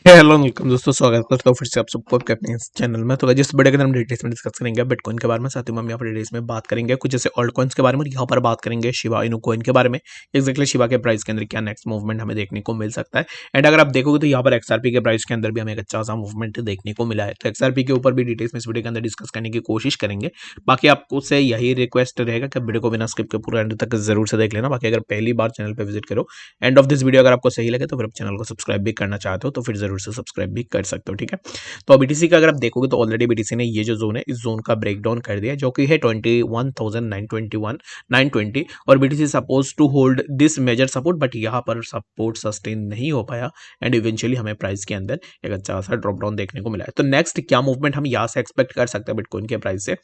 Hello welcome दोस्तों, स्वागत करता हूँ फिर से आप सबको आपके अपने इस चैनल में। तो जिस वीडियो के अंदर हम डिटेल्स में डिस्कस करेंगे बिटकॉइन के बारे में, साथ ही में हम यहाँ पर डिटेल्स में बात करेंगे कुछ जैसे ऑल्ट कॉइन्स के बारे में। यहाँ पर बात करेंगे शिबा इनू कॉइन के बारे में, एक्जैक्टली शिबा के प्राइस के अंदर क्या नेक्स्ट मूवमेंट हमें देखने को मिल सकता है। एंड अगर आप देखोगे तो यहाँ पर एक्सआरपी के प्राइस के अंदर भी हमें एक अच्छा सा मूवमेंट देखने को मिला है। तो एक्सआरपी के ऊपर भी डिटेल्स में इस वीडियो के अंदर डिस्कस करने की कोशिश करेंगे। बाकी आपको से यही रिक्वेस्ट रहेगा कि वीडियो को बिना स्किप के पूरा एंड तक जरूर से देख लेना। बाकी अगर पहली बार चैनल पर विजिट करो, एंड ऑफ दिस वीडियो अगर आपको सही लगे तो फिर आप चैनल को सब्सक्राइब भी करना चाहते हो तो फिर जरूर से सब्सक्राइब भी कर सकते हो, ठीक है। तो बीटीसी का अगर आप देखोगे तो ऑलरेडी बीटीसी ने ये जो जोन है इस जोन का ब्रेक डाउन कर दिया, जो कि है 21,920 और BTC suppose to hold this major support, but यहाँ पर सपोर्ट सस्टेन नहीं हो पाया एंड इवेंचुअली हमें प्राइस के अंदर एक अच्छा सा ड्रॉप डाउन देखने को मिला है। तो नेक्स्ट क्या मूवमेंट हम यहाँ से एक्सपेक्ट कर सकते हैं बिटकॉइन के प्राइस से?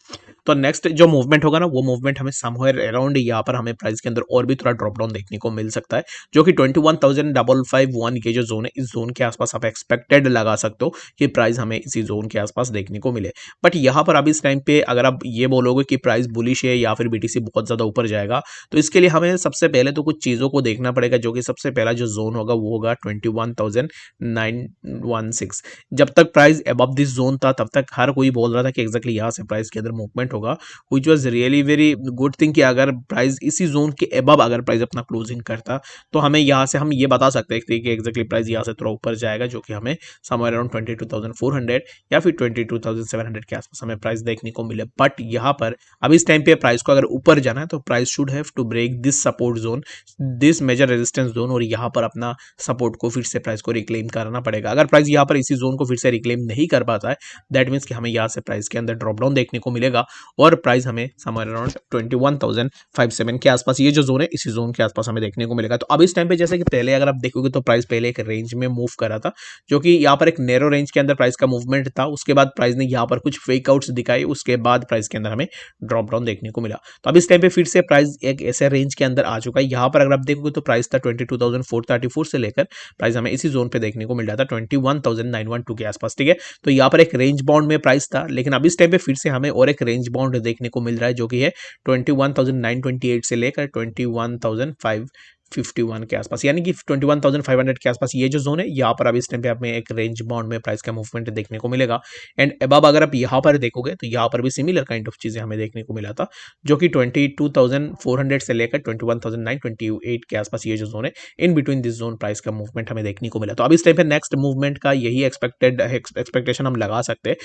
तो नेक्स्ट जो मूवमेंट होगा ना, वो मूवमेंट हमें समवेयर अराउंड यहाँ पर हमें प्राइस के अंदर और भी थोड़ा ड्रॉप डाउन देखने को मिल सकता है, जो कि 21,551 ये जो जोन है, इस जोन के आसपास आप एक्सपेक्टेड लगा सकते हो कि प्राइस हमें इसी जोन के आसपास देखने को मिले। बट यहाँ पर अभी इस टाइम पे अगर आप ये बोलोगे कि प्राइस बुलिश है या फिर बीटीसी बहुत ज्यादा ऊपर जाएगा, तो इसके लिए हमें सबसे पहले तो कुछ चीजों को देखना पड़ेगा, जो कि सबसे पहला जो जोन होगा वो होगा 21,916। जब तक प्राइस अबव दिस जोन था तब तक हर कोई बोल रहा था कि एग्जैक्टली यहाँ से प्राइस के अंदर मूवमेंट होगा, which was really very good thing कि अगर प्राइस इसी जोन के अबव अगर प्राइस अपना क्लोजिंग करता तो हमें यहाँ से हम ये बता सकते थे कि एग्जैक्टली प्राइस यहाँ से थोड़ा ऊपर जाएगा, जो कि हमें समवेयर अराउंड 22,400 या फिर 22,700 के आसपास हमें प्राइस देखने को मिले। बट यहाँ पर अब इस टाइम पे प्राइस को अगर ऊपर जाना है तो price should have to break this support zone, this major resistance zone, और यहाँ पर अपना सपोर्ट को फिर से प्राइस को रिक्लेम करना पड़ेगा। अगर प्राइस यहाँ पर इसी जोन को फिर से रिक्लेम नहीं कर पाता है, दैट मीन्स कि हमें यहाँ से प्राइस के अंदर ड्रॉप डाउन देखने को मिलेगा और प्राइस हमें समवेयर अराउंड 21,057 के आसपास, ये जो जोन है इसी जोन के आसपास हमें देखने को मिलेगा। तो अब इस टाइम पे जैसे कि पहले अगर आप देखोगे तो प्राइस पहले एक रेंज में मूव कर रहा था, जो कि यहाँ पर एक नैरो रेंज के अंदर प्राइस का मूवमेंट था। उसके बाद प्राइस ने यहाँ पर कुछ फेक आउट्स दिखाई, उसके बाद प्राइस के अंदर हमें ड्रॉप डाउन देखने को मिला। तो अब इस टाइम पे फिर से प्राइस एक ऐसे रेंज के अंदर आ चुका है। यहाँ पर अगर आप देखोगे तो प्राइस था 22,434 से लेकर प्राइस हमें इसी जोन पे देखने को मिल रहा था 21,912 के आसपास, ठीक है। तो यहाँ पर एक रेंज बाउंड में प्राइस था, लेकिन अब इस टाइम पे फिर से हमें और एक रेंज बाउंड देखने को मिल रहा है, जो कि है 21,928 से लेकर 21,551 के आसपास, यानी कि 21,500 के आसपास ये जो जोन है, यहाँ पर अब इस टाइम पे हमें एक रेंज बाउंड में प्राइस का मूवमेंट देखने को मिलेगा। एंड अबव अगर आप यहाँ पर देखोगे तो यहाँ पर भी सिमिलर काइंड ऑफ चीजें हमें देखने को मिला था, जो कि 22,400 से लेकर 21,928 के आसपास ये जो जोन है, in between this zone price का मूवमेंट हमें देखने को मिला। तो अब इस टाइम पे नेक्स्ट मूवमेंट का यही एक्सपेक्टेशन हम लगा सकते हैं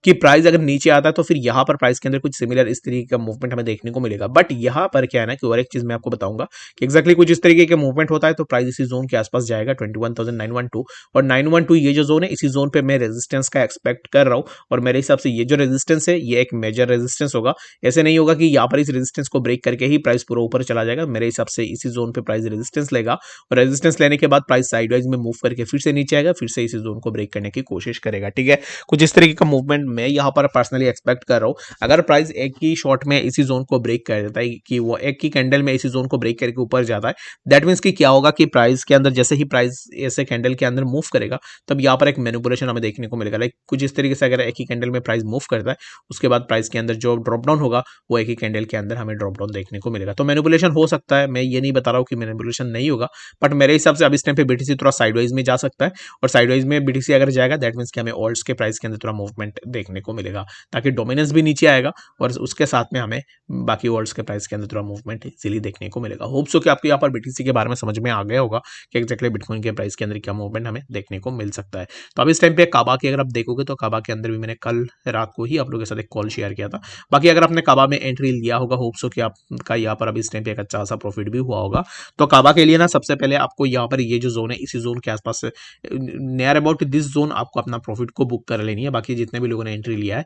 कि प्राइस अगर नीचे आता है तो फिर यहाँ पर प्राइस के अंदर कुछ सिमिलर इस तरीके का मूवमेंट हमें देखने को मिलेगा। बट यहाँ पर क्या है ना कि और एक चीज मैं आपको बताऊंगा कि एक्जैक्टली कुछ इस तरीके के मूवमेंट होता है तो प्राइस इसी जोन के आसपास जाएगा 21,912, और 912 ये जो जोन है इसी जोन पे मैं रेजिस्टेंस का एक्सपेक्ट कर रहा हूँ। और मेरे हिसाब से ये जो रेजिस्टेंस है ये एक मेजर रेजिस्टेंस होगा। ऐसे नहीं होगा कि यहाँ पर इस रेजिस्टेंस को ब्रेक करके ही प्राइस पूरा ऊपर चला जाएगा। मेरे हिसाब से इसी जोन पे प्राइस रेजिस्टेंस लेगा और रेजिस्टेंस लेने के बाद प्राइस साइडवाइज में मूव करके फिर से नीचे आएगा, फिर से इसी जोन को ब्रेक करने की कोशिश करेगा, ठीक है। कुछ इस तरीके का मूवमेंट मैं यहाँ पर पर्सनली एक्सपेक्ट कर रहा हूँ। अगर प्राइस एक ही शॉट में इसी जोन को ब्रेक कर देता है, कि वो एक ही कैंडल में इसी जोन को ब्रेक करके ऊपर जाता है, दैट मीन्स कि क्या होगा कि प्राइस के अंदर जैसे ही प्राइस ऐसे कैंडल के अंदर मूव करेगा तब यहाँ पर एक मैनिपुलेशन हमें देखने को मिलेगा। लाइक कुछ इस तरीके से अगर एक ही कैंडल में प्राइस मूव करता है, उसके बाद प्राइस के अंदर जो ड्रॉप डाउन होगा वो एक ही कैंडल के अंदर हमें ड्रॉप डाउन देखने को मिलेगा। तो मैनिपुलेशन हो सकता है, मैं ये नहीं बता रहा हूँ कि मैनिपुलेशन नहीं होगा, बट मेरे हिसाब से अब इस टाइम पे बीटीसी थोड़ा साइडवाइज में जा सकता है, और साइडवाइज में बीटीसी अगर जाएगा दैट मीन्स कि हमें ऑल्ट्स के प्राइस के अंदर थोड़ा मूवमेंट देखने को मिलेगा, ताकि डोमिनेंस भी नीचे आएगा और उसके साथ में हमें बाकी ऑल्ट्स के प्राइस के अंदर थोड़ा मूवमेंट इजीली देखने को मिलेगा। होप सो कि आपको यहाँ पर बीटीसी के बारे में समझ में आ गया होगा कि एक्जैक्टली बिटकॉइन के प्राइस के अंदर क्या मूवमेंट हमें देखने को मिल सकता है। तो अब इस टाइम पे काबा की अगर आप देखोगे तो काबा के अंदर भी मैंने कल रात को ही आप लोगों के साथ एक कॉल शेयर किया था। बाकी अगर आपने काबा में एंट्री लिया होगा, होप सो कि आपका यहाँ पर अभी इस टाइम पे एक अच्छा सा प्रॉफिट भी हुआ होगा। तो काबा के लिए ना सबसे पहले आपको यहाँ पर ये जो जोन है इसी जोन के आसपास नियर अबाउट दिस जोन आपको अपना प्रॉफिट को बुक कर लेनी है। बाकी जितने भी लोगों ने एंट्री लिया है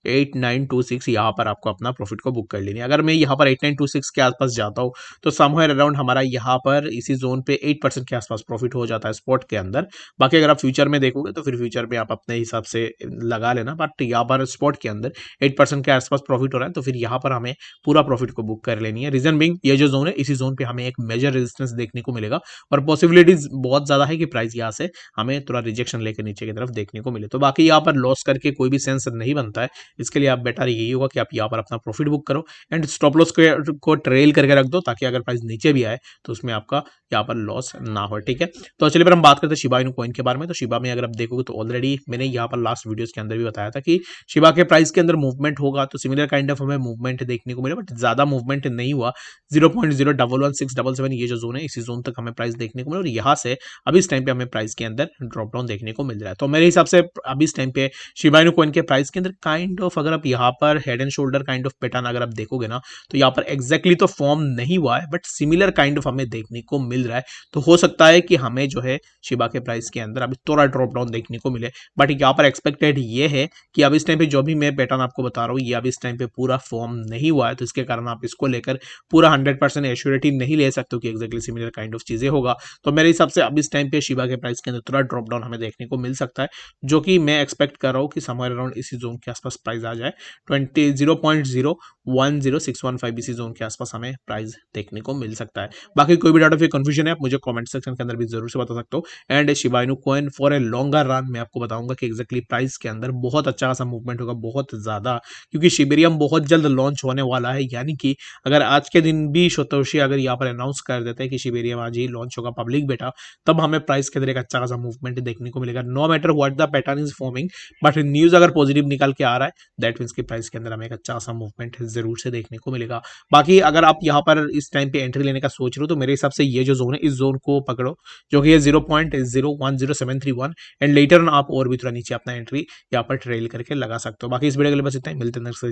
8926 यहाँ पर आपको अपना प्रॉफिट को बुक कर लेनी है। अगर मैं यहाँ पर 8926 के आसपास जाता हूँ तो समवेयर अराउंड हमारा यहाँ पर इसी जोन पे 8% के आसपास प्रॉफिट हो जाता है स्पॉट के अंदर। बाकी अगर आप फ्यूचर में देखोगे तो फिर फ्यूचर में आप अपने हिसाब से लगा लेना, बट यहाँ पर स्पॉट के अंदर 8% के आसपास प्रॉफिट हो रहा है, तो फिर यहाँ पर हमें पूरा प्रॉफिट को बुक कर लेनी है। रीजन बिंग ये जो जोन है इसी जोन पे हमें एक मेजर रेजिस्टेंस देखने को मिलेगा और पॉसिबिलिटीज बहुत ज्यादा है कि प्राइस यहाँ से हमें थोड़ा रिजेक्शन लेकर नीचे की तरफ देखने को मिले। तो बाकी यहाँ पर लॉस करके कोई भी सेंस नहीं बनता है, इसके लिए आप बेटर यही होगा कि आप यहाँ पर अपना प्रॉफिट बुक करो एंड स्टॉप लॉस को ट्रेल करके रख दो, ताकि अगर प्राइस नीचे भी आए तो उसमें आपका यहाँ पर लॉस ना हो, ठीक है। तो चलिए फिर हम बात करते हैं शिबा इनू कॉइन के बारे में। तो शिबा में अगर आप देखोगे तो ऑलरेडी मैंने यहाँ पर लास्ट वीडियोस के अंदर भी बताया था कि शिबा के प्राइस के अंदर मूवमेंट होगा, तो सिमिलर काइंड ऑफ हमें मूवमेंट देखने को मिला, बट ज्यादा मूवमेंट नहीं हुआ। 0.011677 ये जो जोन है, इसी जोन तक हमें प्राइस देखने को मिला और यहाँ से अभी इस टाइम पे हमें प्राइस के अंदर ड्रॉप डाउन देखने को मिल रहा है। तो मेरे हिसाब से अभी इस टाइम पे शिबा इनू कॉइन के प्राइस के अंदर काइंड ऑफ, अगर आप यहाँ पर head and shoulder kind of pattern अगर आप देखोगे ना, तो यहाँ पर एग्जैक्टली तो फॉर्म नहीं हुआ है, बट सिमिलर काइंड ऑफ हमें देखने को मिल रहा है। तो हो सकता है कि हमें जो है शिबा के प्राइस के अंदर अभी थोड़ा ड्रॉप डाउन देखने को मिले, बट यहाँ पर एक्सपेक्टेड ये है कि अब इस टाइम पे जो भी मैं पैटर्न आपको बता रहा हूँ, ये अब इस टाइम पे पूरा फॉर्म नहीं हुआ है, तो इसके कारण आप इसको लेकर पूरा 100% एश्योरिटी नहीं ले सकते हो कि एक्जैक्टली सिमिलर काइंड ऑफ चीजें होगा। तो मेरे हिसाब से अब इस टाइम पे शिबा के प्राइस के अंदर थोड़ा ड्रॉप डाउन हमें देखने को मिल सकता है, जो कि मैं एक्सपेक्ट कर रहा हूँ कि समवेयर अराउंड इसी जोन के आसपास प्राइस आ जाए। 0.010615 इसी जोन के आसपास हमें प्राइस देखने को मिल सकता है। बाकी कोई भी डाउट ऑफ कंफ्यूजन है आप मुझे कमेंट सेक्शन के अंदर भी जरूर से बता सकते हो। And Shiba Inu coin for a longer run मैं आपको बताऊंगा कि एक्जैक्टली प्राइस के अंदर बहुत अच्छा खासा मूवमेंट होगा, बहुत ज्यादा, क्योंकि शिबेरियम बहुत जल्द लॉन्च होने वाला है। यानी कि अगर आज के दिन भी शतोशी अगर यहाँ पर अनाउंस कर देते हैं कि शिबेरियम आज ही लॉन्च होगा पब्लिक बेटा, तब हमें प्राइस के अंदर एक अच्छा खासा मूवमेंट देखने को मिलेगा। No matter what the pattern is forming, but news अगर पॉजिटिव निकल के आ रहा है, दैट मीन्स की प्राइस के अंदर हमें एक अच्छा खासा मूवमेंट जरूर से देखने को मिलेगा। बाकी अगर आप यहाँ पर इस टाइम पे एंट्री लेने का सोच रहे हो, तो मेरे हिसाब से ये जो जोन है, इस जोन को पकड़ो, जो कि है 0.010731 एंड लेटर ऑन आप और भी थोड़ा नीचे अपना एंट्री यहाँ पर ट्रेल करके लगा सकते हो। बाकी इस वीडियो के लिए बस इतना ही, मिलते हैं नेक्स्ट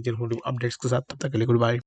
अपडेट्स के साथ, तब तक के लिए गुड बाय।